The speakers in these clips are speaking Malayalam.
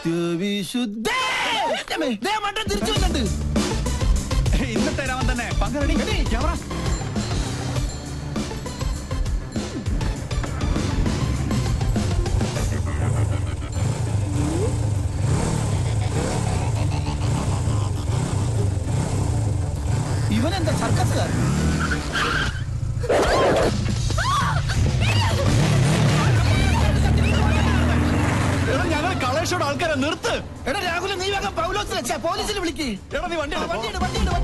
സത്യവിശുദ്ധ തിരിച്ചു വന്നിട്ട് ഇന്നത്തെ രാമൻ തന്നെ പങ്കരടി ക്യാമറ. ഇവനെന്താ സർക്കസുകാരൻ? ഞങ്ങൾ കളേഷോട് ആൾക്കാരെ നിർത്ത്. എടാ രാഹുൽ, നീ വേഗം പൗലോസിനെ പോലീസിൽ വിളിക്ക്. എടാ നീ വണ്ടി വണ്ടിയാണ്.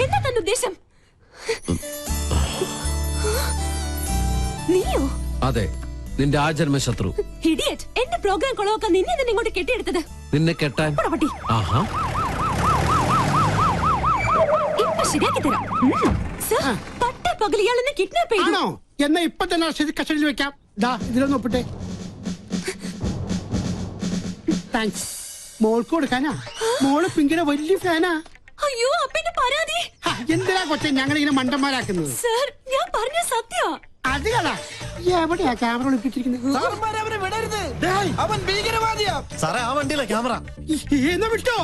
എന്താ തന്റെ ഉദ്ദേശം? നീയോ? അതെ, നിന്റെ ആജന്മ ശത്രു. ഇഡിയറ്റ്! എന്റെ പ്രോഗ്രാം കൊളവാക്കാൻ നിന്നെ തന്നെ ഇങ്ങോട്ട് കെട്ടിയെടുത്തത്. നിന്നെ കെട്ടാൻ? പട്ടി. ആഹാ, ഇപ്പൊ ശരിയാക്കി തരാം. സർ, പട്ടേ പകൽ ഇയാളെന്നെ കിഡ്നാപ്പ് ചെയ്തു. എന്നാ ഇപ്പൊ തന്നെ കസ്റ്റഡിയിൽ വെക്കാം. ഇതിലൊന്ന് ഒപ്പിട്ടെ. താങ്ക്സ്. മോൾക്ക് കൊടുക്കാനാ? മോള് പിങ്കിയുടെ വലിയ ഫാനാ. അയ്യോ, അപ്പന്റെ പരാതി. എന്തിനാ കൊച്ചെ ഞങ്ങളിങ്ങനെ മണ്ടന്മാരാക്കുന്നത്? സർ, ഞാൻ പറഞ്ഞ സത്യ. അത് കളാ. എവിടെയാ ക്യാമറ ഒളിപ്പിച്ചിരിക്കുന്നത്? അവനെ വിടരുത്, അവൻ ഭീകരവാദിയാ. സാറേ, ആ വണ്ടിയിലെ ക്യാമറ. എന്നാ വിട്ടോ.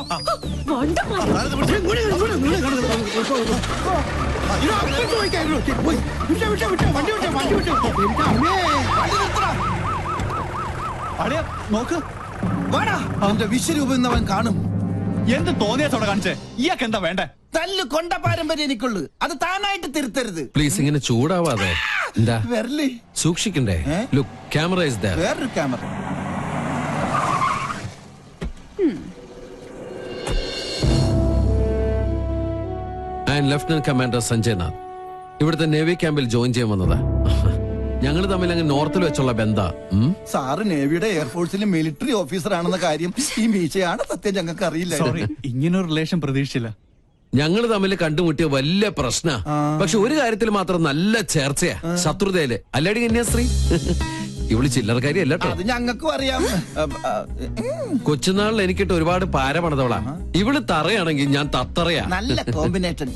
നോക്ക്, എന്റെ വിശ്വരൂപം എന്നവൻ കാണും. എന്ത് തോന്നിയാത്തോടെ കാണിച്ചേ? ഇയാൾക്ക് എന്താ വേണ്ടേ? തല്ല് കൊണ്ട പാരമ്പര്യം എനിക്കുള്ളു, അത് താനായിട്ട് തിരുത്തരുത്. പ്ലീസ് ഇങ്ങനെ ചൂടാവാതെ. എന്താ വെരല് സൂക്ഷിക്കണ്ടേ? Look, camera is there. വേറൊരു camera. And lieutenant commander Sanjay Nath ഇവിടുത്തെ നേവി ക്യാമ്പിൽ ജോയിൻ ചെയ്യാൻ വന്നതാ. ഞങ്ങൾ തമ്മിൽ അങ്ങ് നോർത്തിൽ വെച്ചുള്ള ബന്ധാ. സാറ് നേവിയുടെ എയർഫോഴ്സിലെ മിലിറ്ററി ഓഫീസർ ആണെന്ന കാര്യം ഈ മീശയാണ് സത്യം ഞങ്ങൾക്ക് അറിയില്ല. സോറി, ഇങ്ങനൊരു റിലേഷൻ പ്രതീക്ഷിച്ചില്ല. ഞങ്ങൾ തമ്മിൽ കണ്ടുമുട്ടിയ വലിയ പ്രശ്ന. പക്ഷെ ഒരു കാര്യത്തിൽ മാത്രം നല്ല ചേർച്ചയാ, ശത്രുതയില്. അല്ലാടി കന്യാസ്ത്രീ? ഇവള് ചില്ലറക്കാരി അല്ലട്ടോ. അത് ഞങ്ങൾക്കും അറിയാം. കൊച്ചുനാളിൽ എനിക്കിട്ട് ഒരുപാട് പാര പണിതവളാ. ഇവള് തറയാണെങ്കിൽ ഞാൻ തത്തറയാ. നല്ല കോമ്പിനേഷൻ.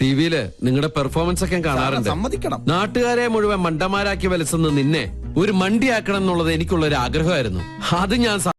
ടിവിയില് നിങ്ങളുടെ പെർഫോമൻസ് ഒക്കെ കാണാറുണ്ട്. സമ്മതിക്കണം. നാട്ടുകാരെ മുഴുവൻ മണ്ടന്മാരാക്കി വലസുന്ന നിന്നെ ഒരു മണ്ടിയാക്കണം എന്നുള്ളത് എനിക്കുള്ള ഒരു ആഗ്രഹമായിരുന്നു. അത് ഞാൻ